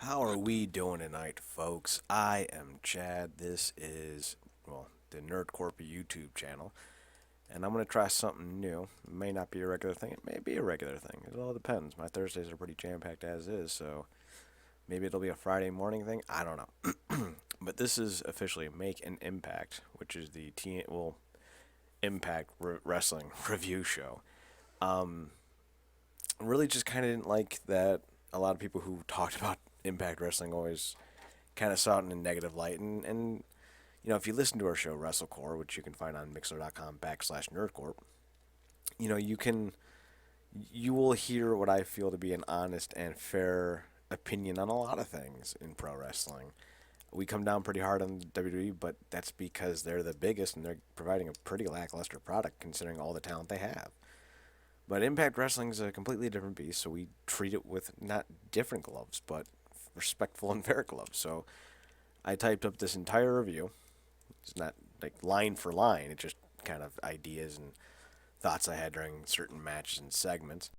How are we doing tonight, folks? I am Chad. This is, the Nerd Corp YouTube channel, and I'm going to try something new. It may not be a regular thing, it may be a regular thing. It all depends. My Thursdays are pretty jam packed as is, so maybe it'll be a Friday morning thing. I don't know. But this is officially Make an Impact, which is the Impact Wrestling review show. Um, really just kind of didn't like that a lot of people who talked about Impact Wrestling always kind of saw it in a negative light. And if you listen to our show, WrestleCore, which you can find on mixler.com/nerdcorp, you will hear what I feel to be an honest and fair opinion on a lot of things in pro wrestling. We come down pretty hard on WWE, but that's because they're the biggest and they're providing a pretty lackluster product considering all the talent they have. But Impact Wrestling is a completely different beast, so we treat it with not different gloves, but respectful and fair gloves. So I typed up this entire review. It's not like line for line, it's just kind of ideas and thoughts I had during certain matches and segments.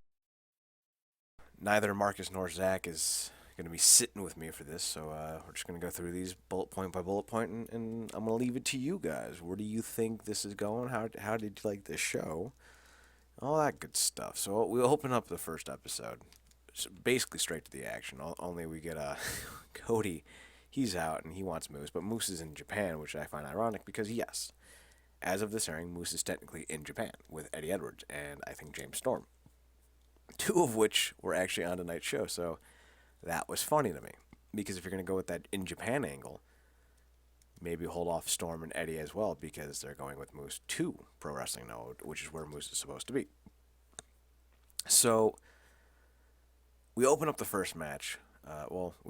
Neither Marcus nor Zach is going to be sitting with me for this, so we're just going to go through these bullet point by bullet point, and I'm going to leave it to you guys. Where do you think this is going? How did you like this show? All that good stuff. So we'll open up the first episode, so basically straight to the action. Only we get Cody. He's out and he wants Moose, but Moose is in Japan, which I find ironic because yes, as of this airing, Moose is technically in Japan with Eddie Edwards and I think James Storm, two of which were actually on tonight's show. So that was funny to me because if you're gonna go with that in Japan angle, maybe hold off Storm and Eddie as well because they're going with Moose to Pro Wrestling Node, which is where Moose is supposed to be. So we open up the first match.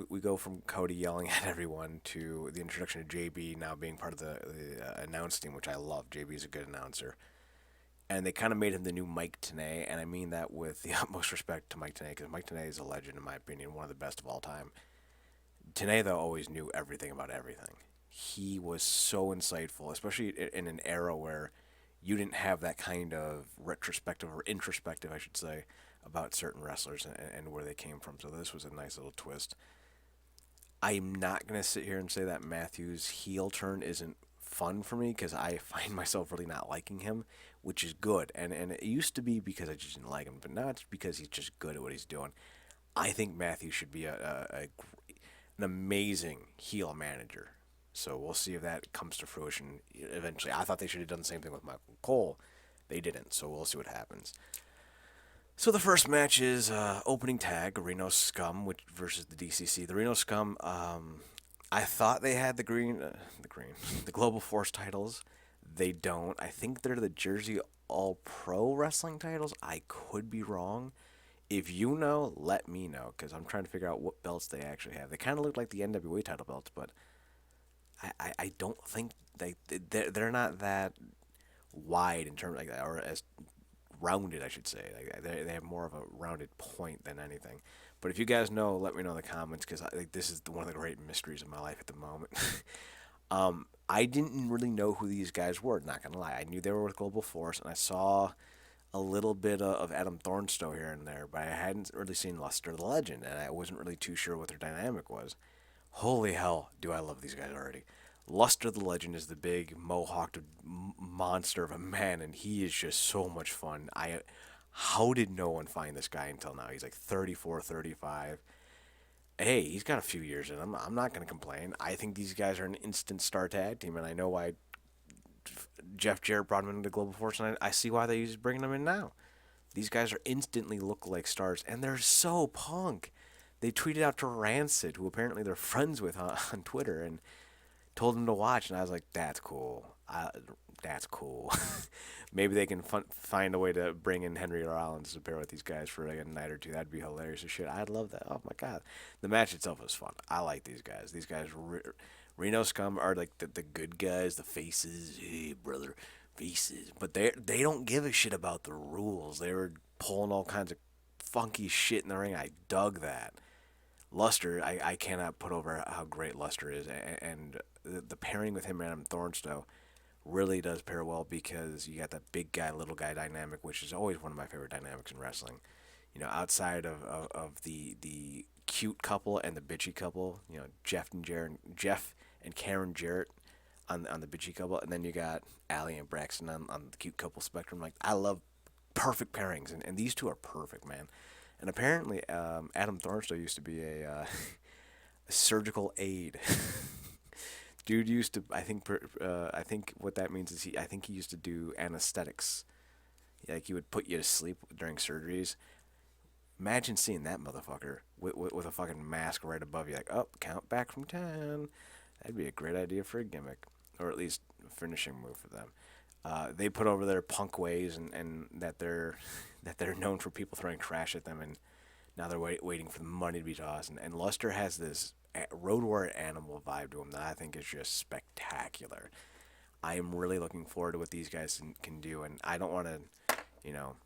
We go from Cody yelling at everyone to the introduction of JB now being part of the announce team, which I love. JB is a good announcer. And they kind of made him the new Mike Tenay, and I mean that with the utmost respect to Mike Tenay, because Mike Tenay is a legend, in my opinion, one of the best of all time. Tenay, though, always knew everything about everything. He was so insightful, especially in an era where you didn't have that kind of retrospective or introspective, I should say, about certain wrestlers and where they came from. So this was a nice little twist. I'm not going to sit here and say that Matthews' heel turn isn't fun for me because I find myself really not liking him, which is good. And it used to be because I just didn't like him, but now it's because he's just good at what he's doing. I think Matthews should be an amazing heel manager. So we'll see if that comes to fruition eventually. I thought they should have done the same thing with Michael Cole. They didn't, so we'll see what happens. So the first match is opening tag Reno Scum which versus the DCC. The Reno Scum, I thought they had the Global Force titles. They don't. I think they're the Jersey All Pro Wrestling titles. I could be wrong. If you know, let me know because I'm trying to figure out what belts they actually have. They kind of look like the NWA title belts, but I don't think they're not that wide in terms like or as rounded, I should say. Like they have more of a rounded point than anything. But if you guys know, let me know in the comments because like this is one of the great mysteries of my life at the moment. I didn't really know who these guys were. Not gonna lie, I knew they were with Global Force, and I saw a little bit of Adam Thornstowe here and there, but I hadn't really seen Luster the Legend, and I wasn't really too sure what their dynamic was. Holy hell, do I love these guys already. Luster the Legend is the big mohawked monster of a man, and he is just so much fun. How did no one find this guy until now? He's like 34, 35. Hey, he's got a few years in him. I'm not going to complain. I think these guys are an instant star tag team, and I know why Jeff Jarrett brought him into Global Force, and I see why he's bringing them in now. These guys are instantly look like stars, and they're so punk. They tweeted out to Rancid, who apparently they're friends with on Twitter, and told him to watch, and I was like, "That's cool. That's cool." Maybe they can find a way to bring in Henry Rollins to pair with these guys for like a night or two. That'd be hilarious as shit. I'd love that. Oh my god, the match itself was fun. I like these guys. These guys, Reno Scum, are like the good guys, the faces. Hey, brother, faces. But they don't give a shit about the rules. They were pulling all kinds of funky shit in the ring. I dug that. Luster, I cannot put over how great Luster is, and the pairing with him and Adam Thornstowe really does pair well because you got that big guy, little guy dynamic, which is always one of my favorite dynamics in wrestling. outside of the cute couple and the bitchy couple, Jeff and Karen Jarrett on the bitchy couple, and then you got Allie and Braxton on the cute couple spectrum. Like, I love perfect pairings, and these two are perfect, man. And apparently, Adam Thornstowe used to be a surgical aide. Dude used to, I think what that means is I think he used to do anesthetics. Like, he would put you to sleep during surgeries. Imagine seeing that motherfucker with a fucking mask right above you, like, oh, count back from 10. That'd be a great idea for a gimmick, or at least a finishing move for them. They put over their punk ways, and that they're that they're known for people throwing trash at them, and now they're waiting for the money to be tossed. And Luster has this Road Warrior Animal vibe to him that I think is just spectacular. I am really looking forward to what these guys can do, and I don't want to, you know,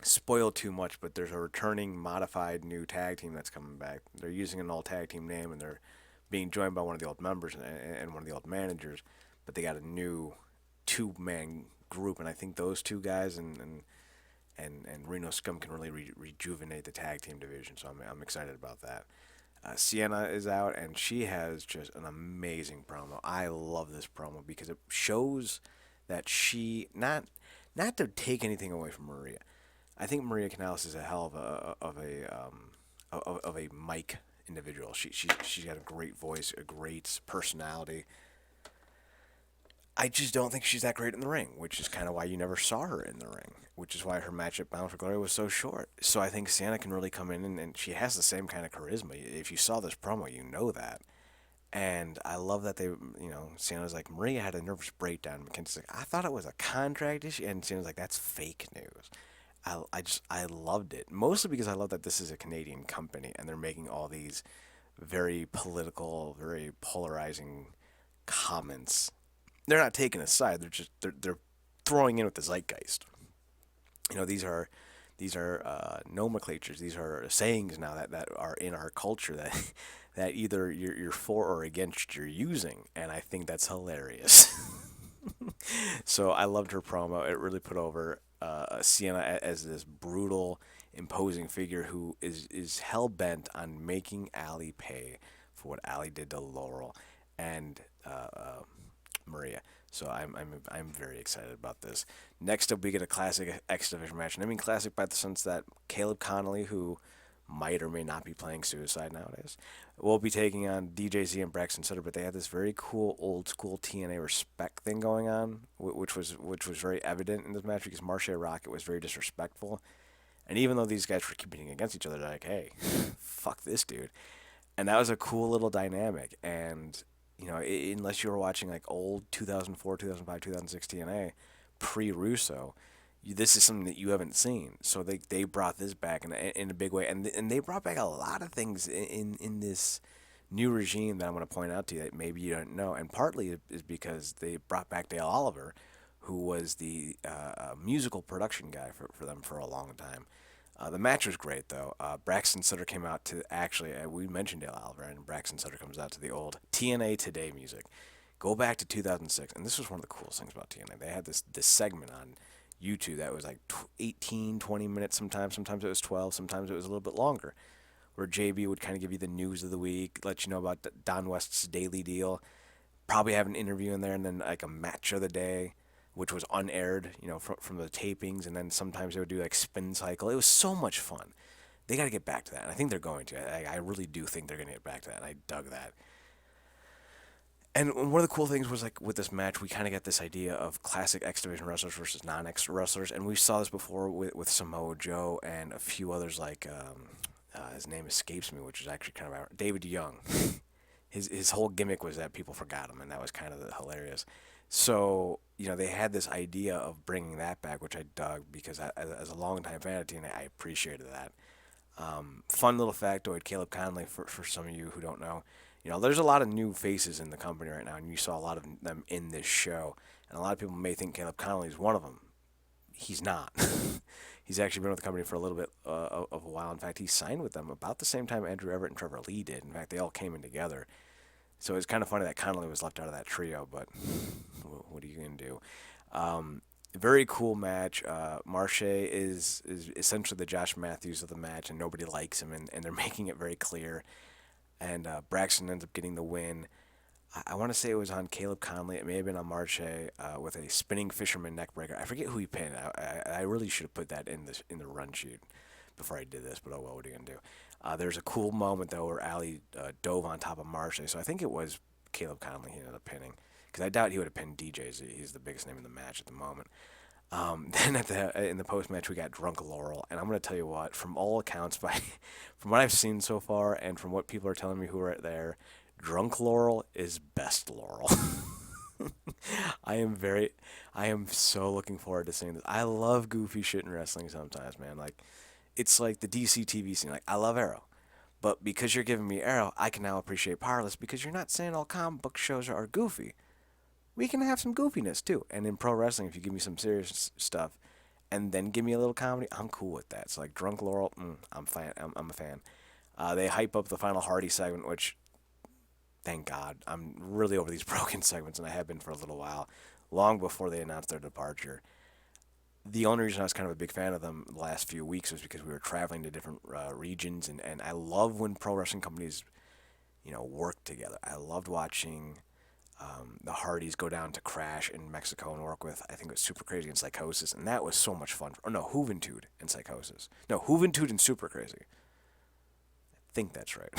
spoil too much, but there's a returning modified new tag team that's coming back. They're using an old tag team name, and they're being joined by one of the old members and one of the old managers, but they got a new two-man group, and I think those two guys and Reno Scum can really rejuvenate the tag team division. So I'm excited about that. Sienna is out, and she has just an amazing promo. I love this promo because it shows that she not to take anything away from Maria. I think Maria Canales is a hell of a mic individual. She's got a great voice, a great personality. I just don't think she's that great in the ring, which is kind of why you never saw her in the ring, which is why her match at Bound for Glory was so short. So I think Sienna can really come in, and she has the same kind of charisma. If you saw this promo, you know that. And I love that Sienna's like, Maria had a nervous breakdown. Mackenzie's like, I thought it was a contract issue. And Sienna's like, that's fake news. I loved it. Mostly because I love that this is a Canadian company, and they're making all these very political, very polarizing comments. They're not taking a side. They're throwing in with the zeitgeist. These are nomenclatures. These are sayings now that are in our culture that that either you're for or against you're using, and I think that's hilarious. So I loved her promo. It really put over Sienna as this brutal, imposing figure who is hell bent on making Allie pay for what Allie did to Laurel and Maria. So I'm very excited about this. Next up, we get a classic X Division match, and I mean classic by the sense that Caleb Connolly, who might or may not be playing Suicide nowadays, will be taking on DJZ and Braxton Sutter. But they had this very cool old school TNA respect thing going on, which was very evident in this match because Marsha Rocket was very disrespectful, and even though these guys were competing against each other, they're like, hey, fuck this dude, and that was a cool little dynamic. And unless you were watching like old 2004, 2005, 2006 TNA pre-Russo, this is something that you haven't seen. So they brought this back in a big way, and they brought back a lot of things in this new regime that I'm going to point out to you that maybe you don't know. And partly is because they brought back Dale Oliver, who was the musical production guy for them for a long time. The match was great, though. Braxton Sutter came out to actually, we mentioned Dale Oliver, and Braxton Sutter comes out to the old TNA Today music. Go back to 2006, and this was one of the coolest things about TNA. They had this segment on YouTube that was like 18, 20 minutes sometimes. Sometimes it was 12, sometimes it was a little bit longer, where JB would kind of give you the news of the week, let you know about Don West's daily deal, probably have an interview in there, and then like a match of the day, which was unaired, from the tapings, and then sometimes they would do like spin cycle. It was so much fun. They got to get back to that, and I think they're going to. I really do think they're going to get back to that, and I dug that. And one of the cool things was like with this match, we kind of got this idea of classic X Division wrestlers versus non-X wrestlers, and we saw this before with Samoa Joe and a few others like his name escapes me, which is actually kind of David Young. His whole gimmick was that people forgot him, and that was kind of hilarious. So they had this idea of bringing that back, which I dug because as a longtime fan of TNA, I appreciated that. Fun little factoid: Caleb Conley, for some of you who don't know, there's a lot of new faces in the company right now, and you saw a lot of them in this show. And a lot of people may think Caleb Connolly is one of them. He's not. He's actually been with the company for a little bit of a while. In fact, he signed with them about the same time Andrew Everett and Trevor Lee did. In fact, they all came in together. So it's kind of funny that Connolly was left out of that trio, but what are you going to do? Very cool match. Marche is essentially the Josh Matthews of the match, and nobody likes him, and they're making it very clear. And Braxton ends up getting the win. I want to say it was on Caleb Conley. It may have been on Marche with a spinning fisherman neckbreaker. I forget who he pinned. I really should have put that in the run sheet before I did this, but oh well, what are you gonna do? There's a cool moment though where Ali dove on top of Marche, so I think it was Caleb Conley he ended up pinning because I doubt he would have pinned DJ. He's the biggest name in the match at the moment. Then in the post match we got Drunk Laurel, and I'm gonna tell you what, from all accounts, from what I've seen so far, and from what people are telling me who are there, Drunk Laurel is best Laurel. I am very, I am so looking forward to seeing this. I love goofy shit in wrestling sometimes, man. Like it's like the DC TV scene. Like I love Arrow, but because you're giving me Arrow, I can now appreciate Powerless because you're not saying all comic book shows are goofy. We can have some goofiness too. And in pro wrestling, if you give me some serious stuff and then give me a little comedy, I'm cool with that. So like Drunk Laurel, I'm a fan. They hype up the final Hardy segment, which thank God I'm really over these broken segments, and I have been for a little while, long before they announced their departure. The only reason I was kind of a big fan of them the last few weeks was because we were traveling to different regions, and I love when pro wrestling companies, work together. I loved watching the Hardys go down to Crash in Mexico and work with, I think it was Super Crazy and Psychosis, and that was so much fun. Or no, Juventud and Psychosis. No, Juventud and Super Crazy. I think that's right.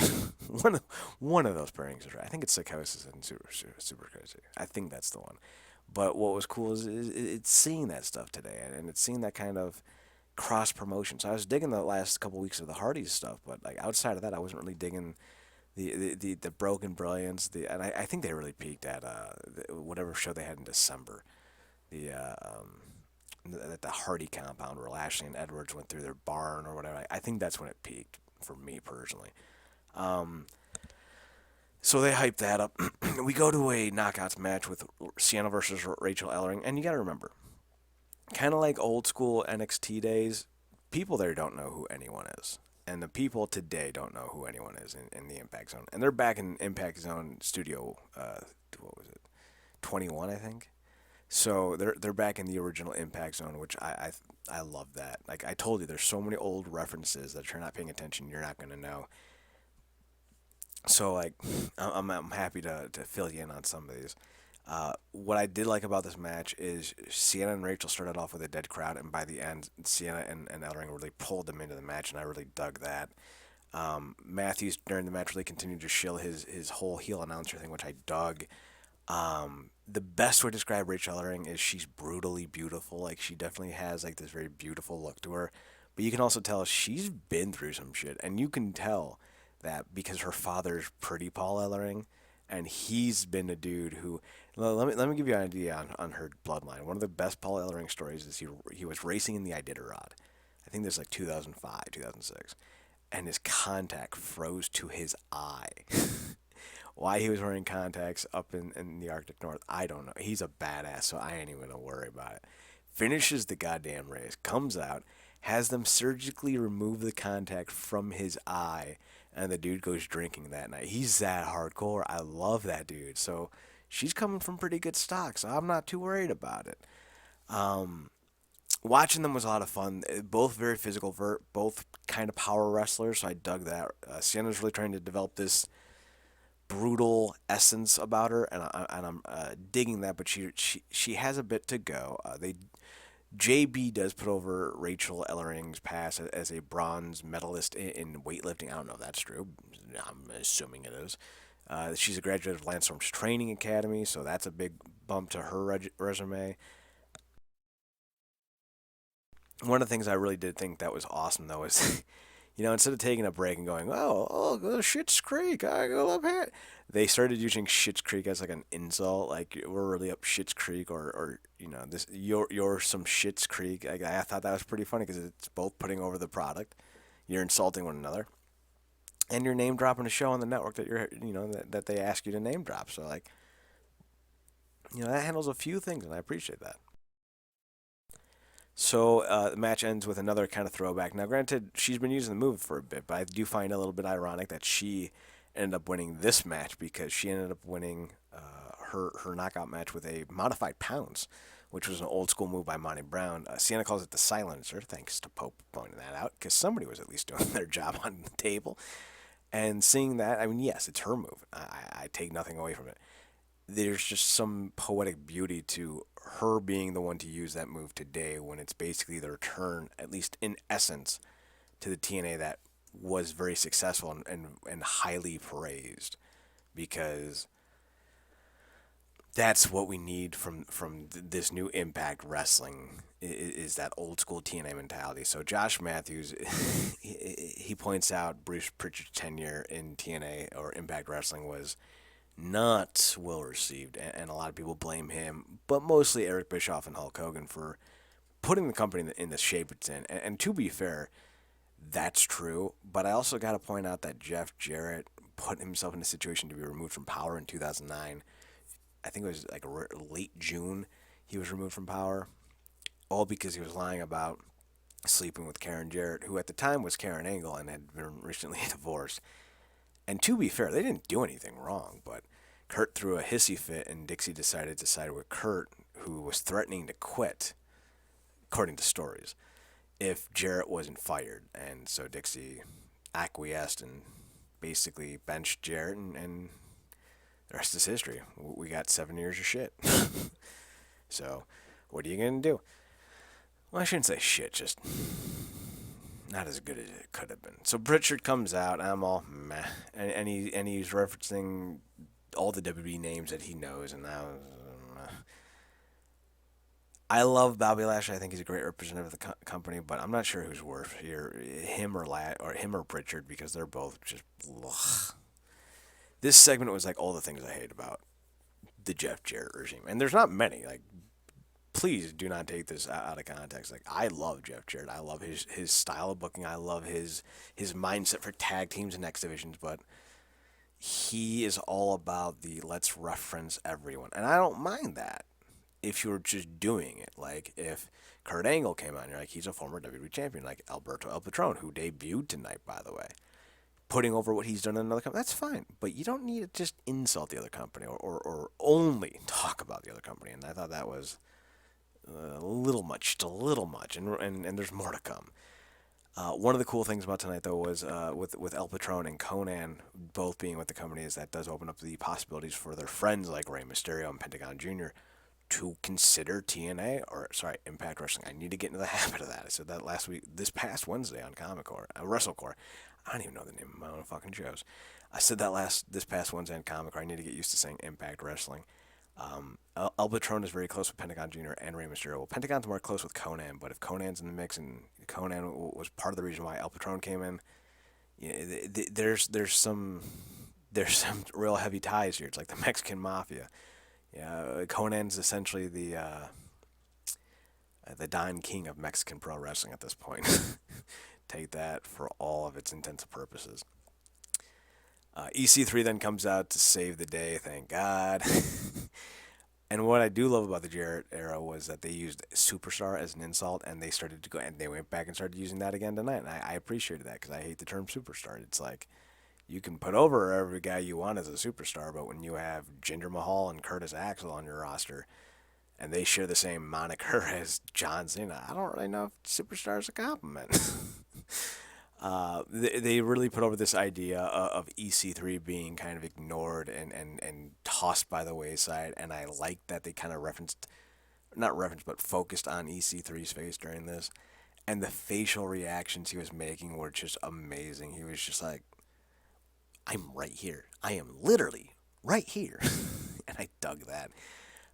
one of one of those pairings is right. I think it's Psychosis and Super Crazy. I think that's the one. But what was cool is it's seeing that stuff today, and it's seeing that kind of cross promotion. So I was digging the last couple weeks of the Hardys stuff, but like outside of that, I wasn't really digging the Broken Brilliance. And I think they really peaked at whatever show they had in December. The at the Hardy compound where Lashley and Edwards went through their barn or whatever. I think that's when it peaked for me personally. Um, so they hyped that up. We go to a knockouts match with Sienna versus Rachel Ellering, and you got to remember, kind of like old school NXT days, people there don't know who anyone is. And the people today don't know who anyone is in the Impact Zone. And they're back in Impact Zone Studio, what was it, 21, I think. So they're back in the original Impact Zone, which I love that. Like I told you, there's so many old references that if you're not paying attention, you're not gonna know. So like, I'm happy to fill you in on some of these. What I did like about this match is Sienna and Rachel started off with a dead crowd, and by the end, Sienna and Ellering really pulled them into the match, and I really dug that. Matthews during the match really continued to shill his whole heel announcer thing, which I dug. The best way to describe Rachel Ellering is she's brutally beautiful. Like she definitely has like this very beautiful look to her, but you can also tell she's been through some shit, and you can tell that because her father's pretty Paul Ellering, and he's been a dude who. Let me give you an idea on her bloodline. One of the best Paul Ellering stories is he was racing in the Iditarod. I think this is like 2005, 2006, and his contact froze to his eye. Why he was wearing contacts up in the Arctic North, I don't know. He's a badass, so I ain't even gonna worry about it. Finishes the goddamn race, comes out, has them surgically remove the contact from his eye, and the dude goes drinking that night. He's that hardcore. I love that dude. So she's coming from pretty good stock, so I'm not too worried about it. Um, Watching them was a lot of fun. Both very physical, both kind of power wrestlers, so I dug that. Sienna's really trying to develop this brutal essence about her, and I'm digging that. But she has a bit to go. They JB does put over Rachel Ellering's past as a bronze medalist in weightlifting. I don't know if that's true. I'm assuming it is. She's a graduate of Lance Storm's training academy, so that's a big bump to her resume. One of the things I really did think that was awesome, though, is instead of taking a break and going, oh, Shit's Creek, I love it, they started using Shit's Creek as like an insult, like we're really up Shit's Creek, or this you're some Shit's Creek. I thought that was pretty funny because it's both putting over the product, you're insulting one another, and you're name dropping a show on the network that that they ask you to name drop. So like, that handles a few things, and I appreciate that. So the match ends with another kind of throwback. Now, granted, she's been using the move for a bit, but I do find it a little bit ironic that she ended up winning this match because she ended up winning her knockout match with a modified pounce, which was an old school move by Monty Brown. Sienna calls it the silencer, thanks to Pope pointing that out, because somebody was at least doing their job on the table. And seeing that, I mean, yes, it's her move. I take nothing away from it. There's just some poetic beauty to her being the one to use that move today when it's basically the return, at least in essence, to the TNA that was very successful and highly praised, because that's what we need from this new Impact Wrestling is that old school TNA mentality. So Josh Matthews, he points out Bruce Pritchard's tenure in TNA or Impact Wrestling was not well received, and a lot of people blame him, but mostly Eric Bischoff and Hulk Hogan for putting the company in the shape it's in. And to be fair, that's true, but I also got to point out that Jeff Jarrett put himself in a situation to be removed from Power in 2009. I think it was like late June he was removed from Power, all because he was lying about sleeping with Karen Jarrett, who at the time was Karen Angle and had been recently divorced. And to be fair, they didn't do anything wrong, but Kurt threw a hissy fit and Dixie decided to side with Kurt, who was threatening to quit, according to stories, if Jarrett wasn't fired. And so Dixie acquiesced and basically benched Jarrett, and the rest is history. We got 7 years of shit. So, what are you going to do? Well, I shouldn't say shit, just not as good as it could have been. So Pritchard comes out, I'm all meh, and he's referencing all the WWE names that he knows, and that was I love Bobby Lashley. I think he's a great representative of the company, but I'm not sure who's worse here, him or Pritchard, because they're both just. Ugh. This segment was like all the things I hate about the Jeff Jarrett regime, and there's not many. Like, please do not take this out of context. Like, I love Jeff Jarrett. I love his style of booking. I love his mindset for tag teams and X divisions, but he is all about the let's reference everyone, and I don't mind that if you're just doing it. Like, if Kurt Angle came out and you're like, he's a former WWE champion, like Alberto El Patron, who debuted tonight, by the way, putting over what he's done in another company, that's fine. But you don't need to just insult the other company or only talk about the other company. And I thought that was a little much, just a little much, and there's more to come. One of the cool things about tonight, though, was with El Patron and Conan both being with the company, is that does open up the possibilities for their friends like Rey Mysterio and Pentagon Jr. to consider TNA, or sorry, Impact Wrestling. I need to get into the habit of that. I said that last week, this past Wednesday on Comic Core, WrestleCore. I don't even know the name of my own fucking shows. I said that this past Wednesday on Comic Core. I need to get used to saying Impact Wrestling. El Patron is very close with Pentagon Jr. and Rey Mysterio. Well, Pentagon's more close with Conan, but if Conan's in the mix, and Conan was part of the reason why El Patron came in, yeah, there's some real heavy ties here. It's like the Mexican mafia. Yeah, Conan's essentially the Don King of Mexican pro wrestling at this point. Take that for all of its intents and purposes. EC3 then comes out to save the day, thank God. And what I do love about the Jarrett era was that they used superstar as an insult, and they started to go, and they went back and started using that again tonight. And I appreciated that, because I hate the term superstar. It's like, you can put over every guy you want as a superstar, but when you have Jinder Mahal and Curtis Axel on your roster, and they share the same moniker as John Cena, I don't really know if superstar is a compliment. They really put over this idea of EC3 being kind of ignored and tossed by the wayside, and I like that they kind of focused on EC3's face during this, and the facial reactions he was making were just amazing. He was just like, I'm right here. I am literally right here. And I dug that.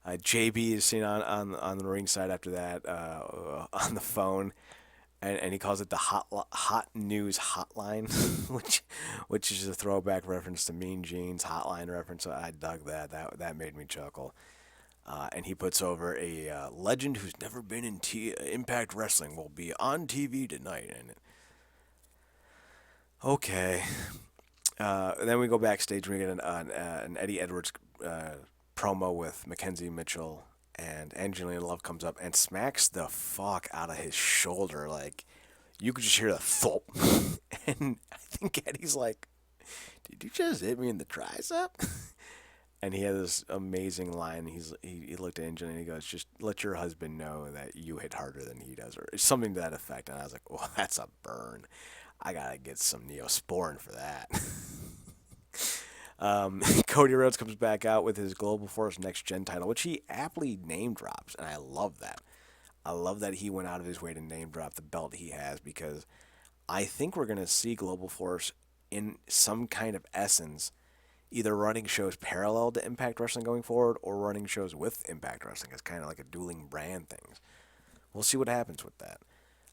JB is seen on the ringside after that on the phone, and he calls it the hot news hotline, which is a throwback reference to Mean Gene's hotline reference. So I dug that. That made me chuckle. And he puts over a legend who's never been in Impact Wrestling will be on TV tonight. And okay. Then we go backstage and we get an Eddie Edwards promo with Mackenzie Mitchell, and Angelina Love comes up and smacks the fuck out of his shoulder. Like, you could just hear the thump. And I think Eddie's like, did you just hit me in the tricep? And he had this amazing line. He looked at Angel and he goes, "Just let your husband know that you hit harder than he does," or something to that effect. And I was like, "Well, that's a burn. I gotta get some Neosporin for that." Cody Rhodes comes back out with his Global Force Next Gen title, which he aptly name drops, and I love that. I love that he went out of his way to name drop the belt he has because I think we're gonna see Global Force in some kind of essence either running shows parallel to Impact Wrestling going forward or running shows with Impact Wrestling. It's kind of like a dueling brand thing. We'll see what happens with that.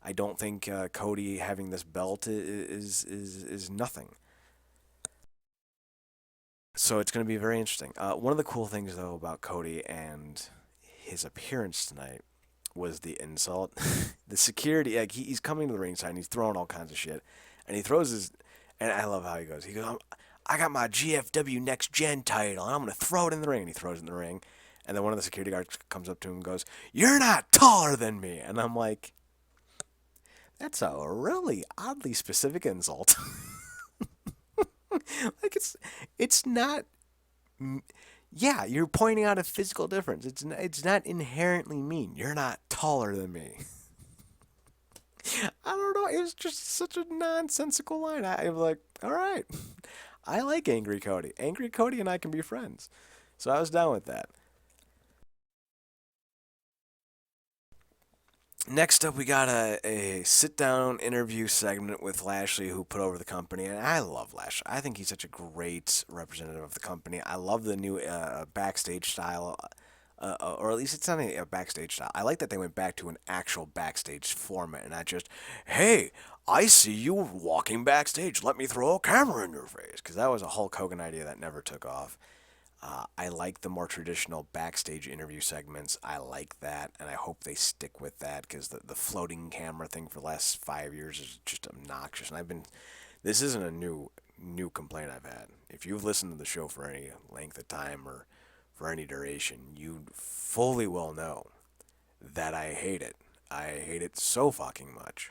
I don't think Cody having this belt is nothing. So it's going to be very interesting. One of the cool things though about Cody and his appearance tonight was the insult. The security, like he's coming to the ringside and he's throwing all kinds of shit, and he throws his, and I love how he goes. He goes, "I got my GFW Next Gen title, and I'm gonna throw it in the ring." And he throws it in the ring, and then one of the security guards comes up to him and goes, "You're not taller than me," and I'm like, that's a really oddly specific insult. Like it's not. Yeah, you're pointing out a physical difference. It's not inherently mean. You're not taller than me. I don't know. It was just such a nonsensical line. I was like, all right, I like Angry Cody. Angry Cody and I can be friends. So I was down with that. Next up, we got a sit down interview segment with Lashley, who put over the company. And I love Lashley. I think he's such a great representative of the company. I love the new backstage style, or at least it's not a backstage style. I like that they went back to an actual backstage format and not just, hey, I see you walking backstage. Let me throw a camera in your face. Because that was a Hulk Hogan idea that never took off. I like the more traditional backstage interview segments. I like that, and I hope they stick with that because the floating camera thing for the last 5 years is just obnoxious. And this isn't a new complaint I've had. If you've listened to the show for any length of time or for any duration, you fully well know that I hate it. I hate it so fucking much.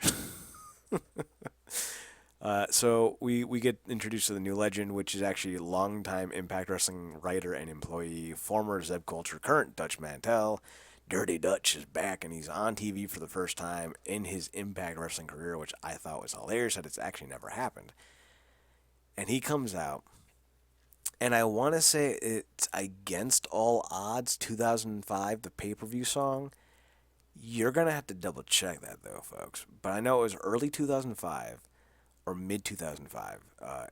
So we get introduced to the new legend, which is actually a longtime Impact Wrestling writer and employee, former Zeb Culture, current Dutch Mantel. Dirty Dutch is back, and he's on TV for the first time in his Impact Wrestling career, which I thought was hilarious that it's actually never happened. And he comes out, and I want to say it's Against All Odds 2005, the pay per view song. You're going to have to double check that, though, folks. But I know it was early 2005 or mid 2005,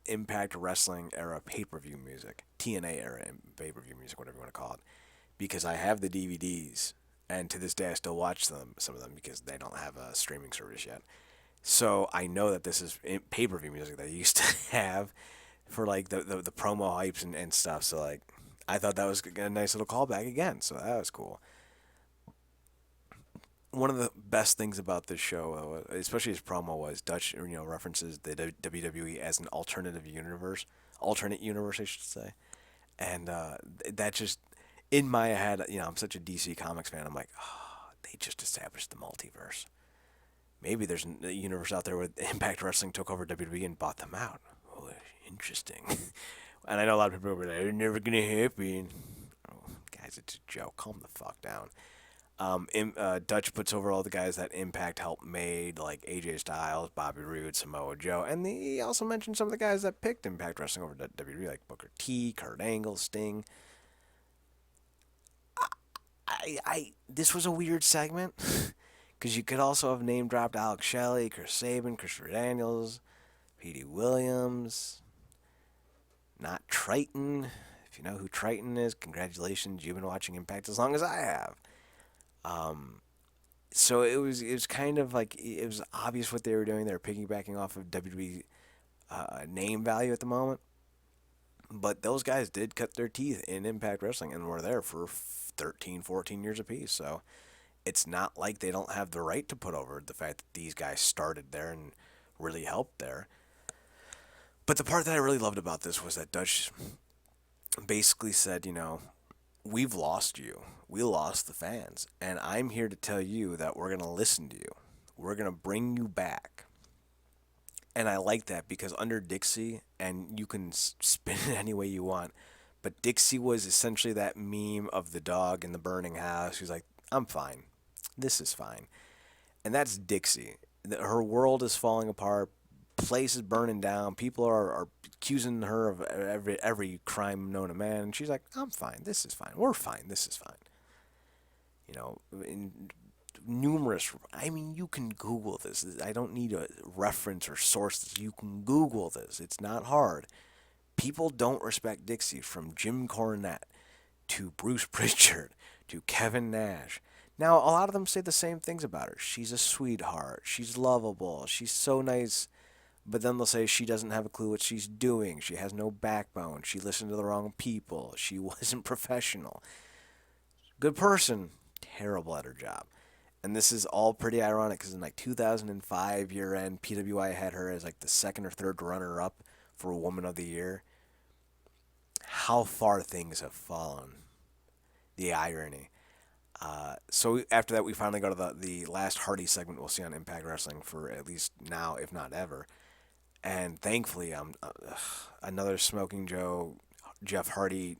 Impact Wrestling era pay per view music, TNA era pay per view music, whatever you want to call it, because I have the DVDs, and to this day I still watch some of them because they don't have a streaming service yet. So I know that this is pay per view music that I used to have for like the promo hypes and stuff. So like, I thought that was a nice little callback again. So that was cool. One of the best things about this show, especially his promo, was Dutch, references the WWE as an alternate universe, I should say, and that just in my head, I'm such a DC Comics fan. I'm like, oh, they just established the multiverse. Maybe there's a universe out there where Impact Wrestling took over WWE and bought them out. Oh, interesting. And I know a lot of people are like, "It's never gonna happen." Oh, guys, it's a joke. Calm the fuck down. Dutch puts over all the guys that Impact helped made, like AJ Styles, Bobby Roode, Samoa Joe, and he also mentioned some of the guys that picked Impact Wrestling over WWE, like Booker T, Kurt Angle, Sting. This was a weird segment because you could also have name dropped Alex Shelley, Chris Sabin, Christopher Daniels, Petey Williams, not Triton. If you know who Triton is, congratulations, you've been watching Impact as long as I have. Um, so it was kind of like it was obvious what they were doing. They were piggybacking off of WWE name value at the moment. But those guys did cut their teeth in Impact Wrestling and were there for 13, 14 years apiece. So it's not like they don't have the right to put over the fact that these guys started there and really helped there. But the part that I really loved about this was that Dutch basically said, we've lost you. We lost the fans. And I'm here to tell you that we're going to listen to you. We're going to bring you back. And I like that because under Dixie, and you can spin it any way you want, But Dixie was essentially that meme of the dog in the burning house who's like, I'm fine. This is fine. And that's Dixie. Her world is falling apart. Place is burning down. People are accusing her of every crime known to man. And she's like, I'm fine. This is fine. We're fine. This is fine. You know, in numerous. I mean, you can Google this. I don't need a reference or sources. You can Google this. It's not hard. People don't respect Dixie, from Jim Cornette to Bruce Pritchard to Kevin Nash. Now, a lot of them say the same things about her. She's a sweetheart. She's lovable. She's so nice. But then they'll say she doesn't have a clue what she's doing. She has no backbone. She listened to the wrong people. She wasn't professional. Good person, terrible at her job. And this is all pretty ironic because in like 2005 year end, PWI had her as like the second or third runner up for Woman of the Year. How far things have fallen. The irony. So after that, we finally go to the last Hardy segment we'll see on Impact Wrestling for at least now, if not ever. And thankfully, another Smoking Joe, Jeff Hardy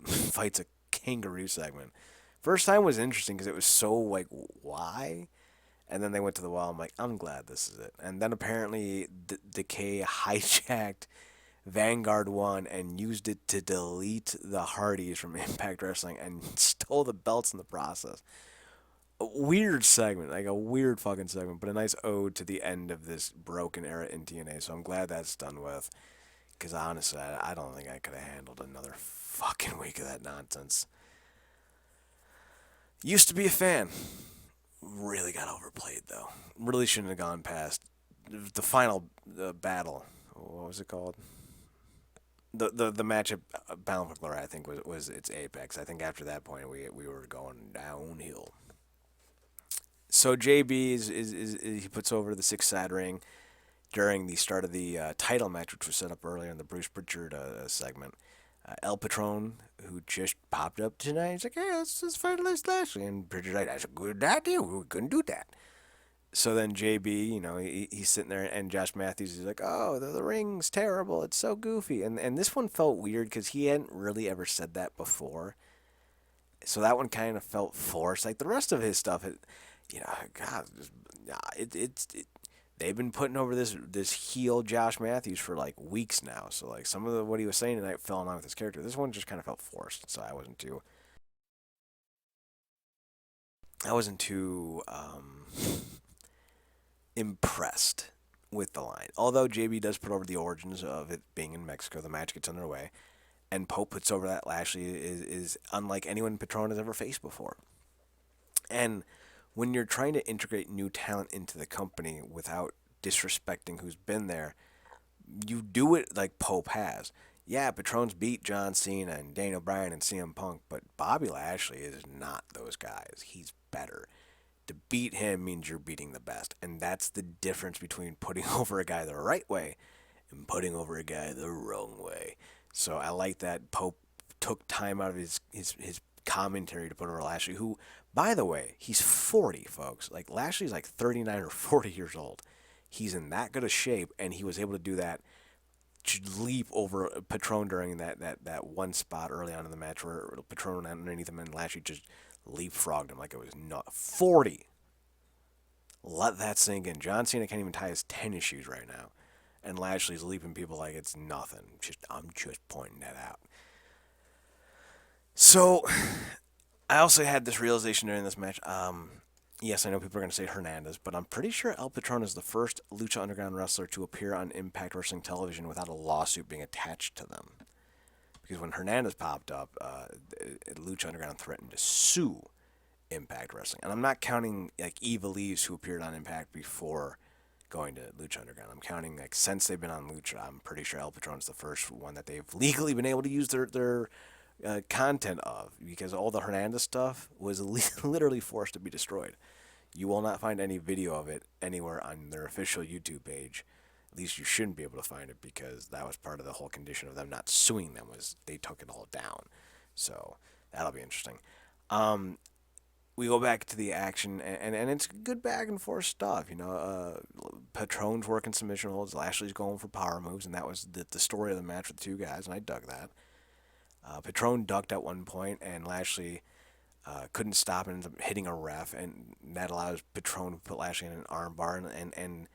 fights a kangaroo segment. First time was interesting because it was so like, why? And then they went to the wall. I'm like, I'm glad this is it. And then apparently Decay hijacked Vanguard 1 and used it to delete the Hardys from Impact Wrestling and stole the belts in the process. A weird segment, like a weird fucking segment, but a nice ode to the end of this broken era in TNA. So I'm glad that's done with. Because honestly, I don't think I could have handled another fucking week of that nonsense. Used to be a fan. Really got overplayed, though. Really shouldn't have gone past the final battle. What was it called? The match at Bound for Glory, I think, was its apex. I think after that point, we were going downhill. So JB is he puts over the six side ring during the start of the title match, which was set up earlier in the Bruce Pritchard segment. El Patron, who just popped up tonight, he's like, "Hey, let's fight Les Lashley," and Pritchard's like, "That's a good idea. We couldn't do that." So then JB, he's sitting there, and Josh Matthews is like, "Oh, the ring's terrible. It's so goofy." And this one felt weird because he hadn't really ever said that before. So that one kind of felt forced. Like the rest of his stuff, God, they've been putting over this heel Josh Matthews for like weeks now. So like some of what he was saying tonight fell in line with his character. This one just kind of felt forced. So I wasn't too impressed with the line. Although JB does put over the origins of it being in Mexico, the match gets underway, and Pope puts over that Lashley is unlike anyone Patron has ever faced before. And when you're trying to integrate new talent into the company without disrespecting who's been there, you do it like Pope has. Yeah, Patron's beat John Cena and Daniel Bryan and CM Punk, but Bobby Lashley is not those guys. He's better. To beat him means you're beating the best. And that's the difference between putting over a guy the right way and putting over a guy the wrong way. So I like that Pope took time out of his commentary to put over Lashley, who, by the way, he's 40, folks. Like, Lashley's like 39 or 40 years old. He's in that good a shape, and he was able to do that, to leap over Patron during that one spot early on in the match where Patron went underneath him and Lashley just leapfrogged him like it was not 40. Let that sink in. John Cena can't even tie his tennis shoes right now, and Lashley's leaping people like it's nothing. I'm just pointing that out. So I also had this realization during this match. Yes, I know people are going to say Hernandez, but I'm pretty sure El Patron is the first Lucha Underground wrestler to appear on Impact Wrestling television without a lawsuit being attached to them. Because when Hernandez popped up, Lucha Underground threatened to sue Impact Wrestling. And I'm not counting like Eva Lees, who appeared on Impact before going to Lucha Underground. I'm counting like since they've been on Lucha. I'm pretty sure El Patron is the first one that they've legally been able to use their content of, because all the Hernandez stuff was literally forced to be destroyed. You will not find any video of it anywhere on their official YouTube page. At least you shouldn't be able to find it, because that was part of the whole condition of them not suing them, was they took it all down. So that'll be interesting. We go back to the action, and it's good back and forth stuff. Patron's working submission holds, Lashley's going for power moves, and that was the story of the match with the two guys, and I dug that. Patron ducked at one point, and Lashley couldn't stop and ended up hitting a ref, and that allows Patron to put Lashley in an armbar, and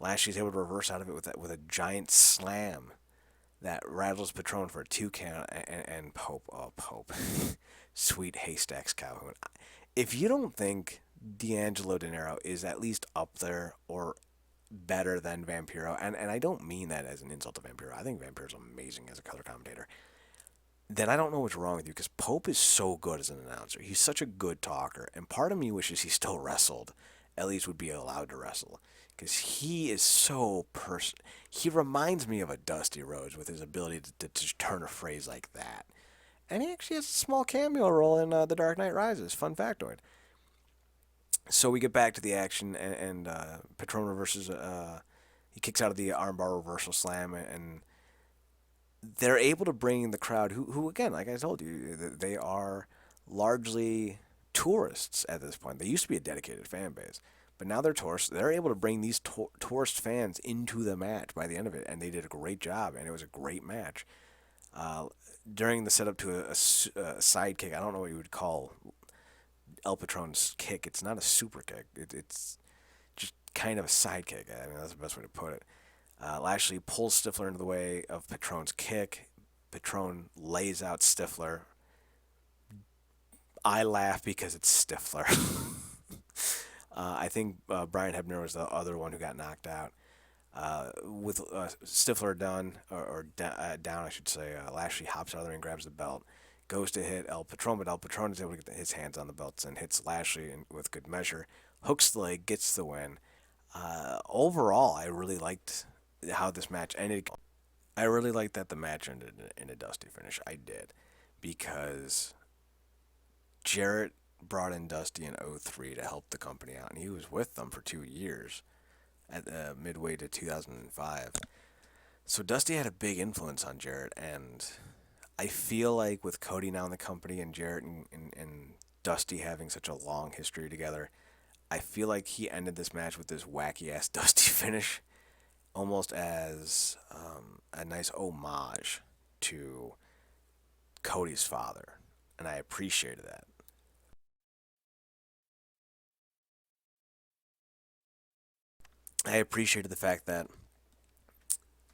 Lashley's able to reverse out of it with a giant slam that rattles Patron for a 2 count, and Pope, oh Pope, sweet haystacks Calhoun. If you don't think D'Angelo De Niro is at least up there or better than Vampiro, and I don't mean that as an insult to Vampiro. I think Vampiro's amazing as a color commentator. Then I don't know what's wrong with you because Pope is so good as an announcer. He's such a good talker, and part of me wishes he still wrestled. At least would be allowed to wrestle because he is so He reminds me of a Dusty Rhodes with his ability to turn a phrase like that. And he actually has a small cameo role in The Dark Knight Rises. Fun factoid. So we get back to the action, and Patron reverses. He kicks out of the armbar reversal slam, and they're able to bring the crowd, who again, like I told you, they are largely tourists at this point. They used to be a dedicated fan base, but now they're tourists. They're able to bring these tourist fans into the match by the end of it, and they did a great job, and it was a great match. Uh, During the setup to a side kick, I don't know what you would call El Patron's kick. It's not a super kick. It's just kind of a side kick. I mean, that's the best way to put it. Lashley pulls Stifler into the way of Patron's kick. Patron lays out Stifler. I laugh because it's Stifler. I think Brian Hebner was the other one who got knocked out. With Stifler done, down, I should say, Lashley hops out of the ring, grabs the belt, goes to hit El Patron, but El Patron is able to get his hands on the belts and hits Lashley with good measure. Hooks the leg, gets the win. Overall, I really liked how this match ended. I really liked that the match ended in a Dusty finish. I did. Because Jarrett brought in Dusty in '03 to help the company out, and he was with them for 2 years at midway to 2005. So Dusty had a big influence on Jarrett, and I feel like with Cody now in the company and Jarrett and Dusty having such a long history together, I feel like he ended this match with this wacky ass Dusty finish, almost as a nice homage to Cody's father, and I appreciated that. I appreciated the fact that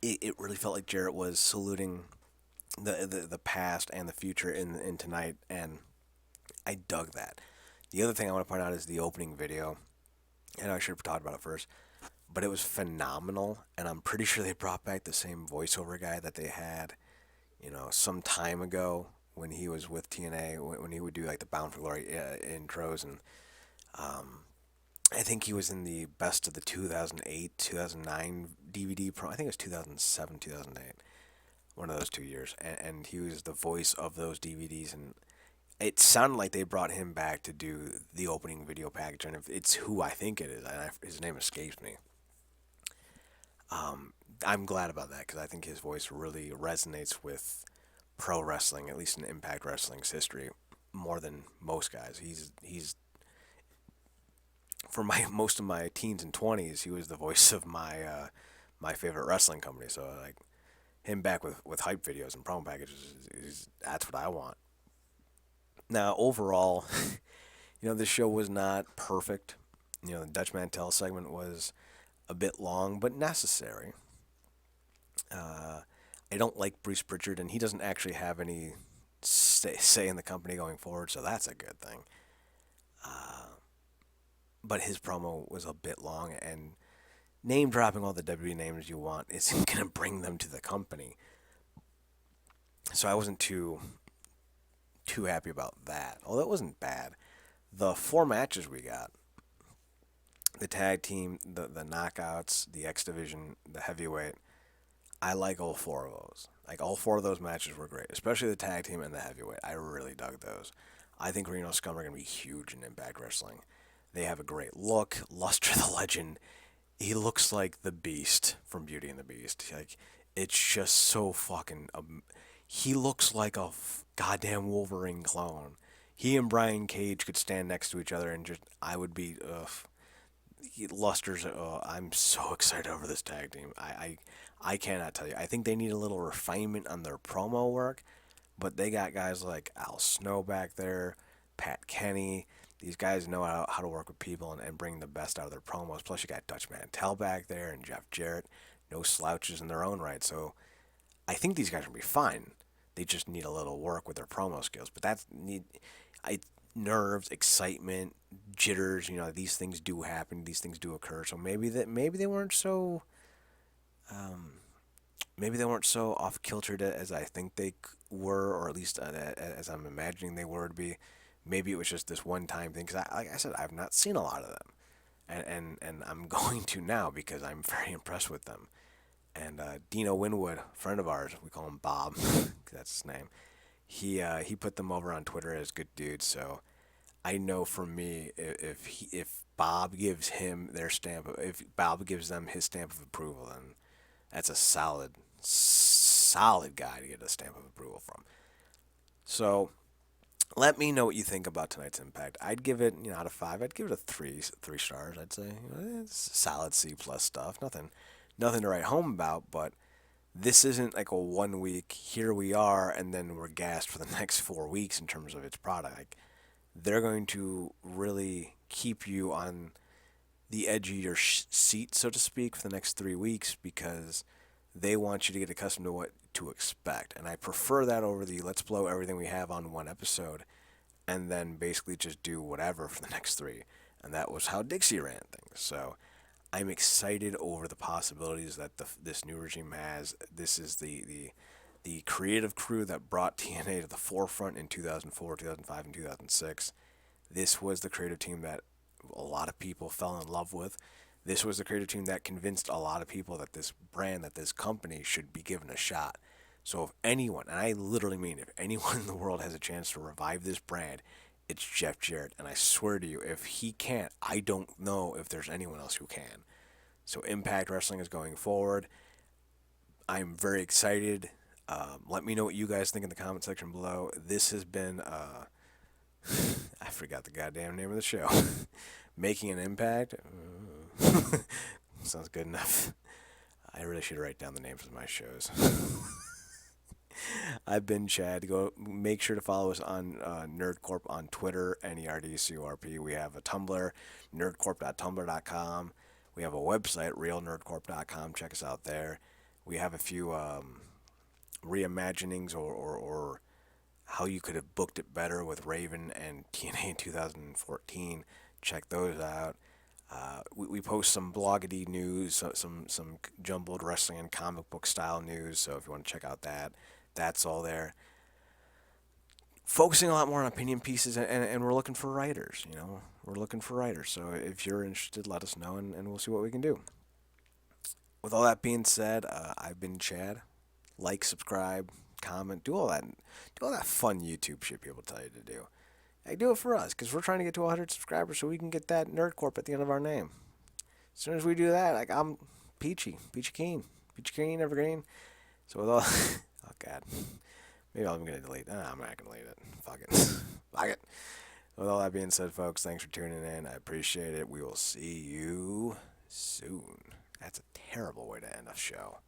it really felt like Jarrett was saluting the past and the future in tonight, and I dug that. The other thing I want to point out is the opening video. I know I should have talked about it first, but it was phenomenal, and I'm pretty sure they brought back the same voiceover guy that they had, some time ago when he was with TNA, when he would do like the Bound for Glory intros, and um, I think he was in the best of the 2008, 2009 DVD pro. I think it was 2007, 2008, one of those 2 years, and he was the voice of those DVDs, and it sounded like they brought him back to do the opening video package, and if it's who I think it is, and his name escapes me. Um, I'm glad about that because I think his voice really resonates with pro wrestling, at least in Impact Wrestling's history, more than most guys. He's for my most of my teens and 20s, he was the voice of my favorite wrestling company. So like him back with hype videos and promo packages that's what I want. Now overall, this show was not perfect. The Dutch Mantel segment was a bit long, but necessary. Uh, I don't like Bruce Pritchard, and he doesn't actually have any say in the company going forward, so that's a good thing. Uh, but his promo was a bit long, and name dropping all the WWE names you want isn't going to bring them to the company. So I wasn't too happy about that. Although it wasn't bad. The 4 matches we got, the tag team, the knockouts, the X division, the heavyweight, I like all 4 of those. Like all 4 of those matches were great, especially the tag team and the heavyweight. I really dug those. I think Reno Scum are going to be huge in Impact Wrestling. They have a great look. Luster the Legend, he looks like the Beast from Beauty and the Beast. Like it's just so fucking. He looks like a goddamn Wolverine clone. He and Brian Cage could stand next to each other, and just I would be. Luster's. I'm so excited over this tag team. I cannot tell you. I think they need a little refinement on their promo work, But they got guys like Al Snow back there, Pat Kenny. These guys know how to work with people and bring the best out of their promos. Plus, you got Dutch Mantel back there and Jeff Jarrett. No slouches in their own right. So I think these guys will be fine. They just need a little work with their promo skills. But I nerves, excitement, jitters. You know, these things do happen. These things do occur. So maybe they weren't so maybe they weren't so off kiltered as I think they were, or at least as I'm imagining they were to be. Maybe it was just this one time thing. Because like I said, I've not seen a lot of them, and I'm going to now because I'm very impressed with them. And Dino Winwood, friend of ours, we call him Bob, 'cause that's his name. He put them over on Twitter as good dudes. So I know for me, if Bob gives him their stamp, if Bob gives them his stamp of approval, then that's a solid guy to get a stamp of approval from. So let me know what you think about tonight's Impact. I'd give it, out of five, I'd give it a three stars. I'd say it's solid C plus stuff. Nothing to write home about, but this isn't like a 1 week. Here we are, and then we're gassed for the next 4 weeks in terms of its product. Like, they're going to really keep you on the edge of your seat, so to speak, for the next 3 weeks because they want you to get accustomed to what to expect. And I prefer that over the let's blow everything we have on one episode and then basically just do whatever for the next three. And that was how Dixie ran things. So I'm excited over the possibilities that this new regime has. This is the creative crew that brought TNA to the forefront in 2004, 2005, and 2006. This was the creative team that a lot of people fell in love with. This was the creative team that convinced a lot of people that this brand, that this company should be given a shot. So if anyone, and I literally mean if anyone in the world has a chance to revive this brand, it's Jeff Jarrett. And I swear to you, if he can't, I don't know if there's anyone else who can. So Impact Wrestling is going forward. I'm very excited. Let me know what you guys think in the comment section below. This has been, I forgot the goddamn name of the show. Making an Impact. Sounds good enough. I really should write down the names of my shows. I've been Chad. Go make sure to follow us on NerdCorp on Twitter, NERDCORP. We have a Tumblr, nerdcorp.tumblr.com. We have a website, realnerdcorp.com. Check us out there. We have a few reimaginings or how you could have booked it better with Raven and TNA in 2014. Check those out. We post some bloggedy news, some jumbled wrestling and comic book style news. So if you want to check out that, that's all there. Focusing a lot more on opinion pieces, and we're looking for writers. We're looking for writers. So if you're interested, let us know, and we'll see what we can do. With all that being said, I've been Chad. Like, subscribe, comment, do all that fun YouTube shit people tell you to do. Hey, do it for us, because we're trying to get to 100 subscribers so we can get that NerdCorp at the end of our name. As soon as we do that, like, I'm Peachy Keen, Evergreen. So with all, oh god, maybe I'm gonna delete. I'm not gonna delete it. Fuck it, fuck it. With all that being said, folks, thanks for tuning in. I appreciate it. We will see you soon. That's a terrible way to end a show.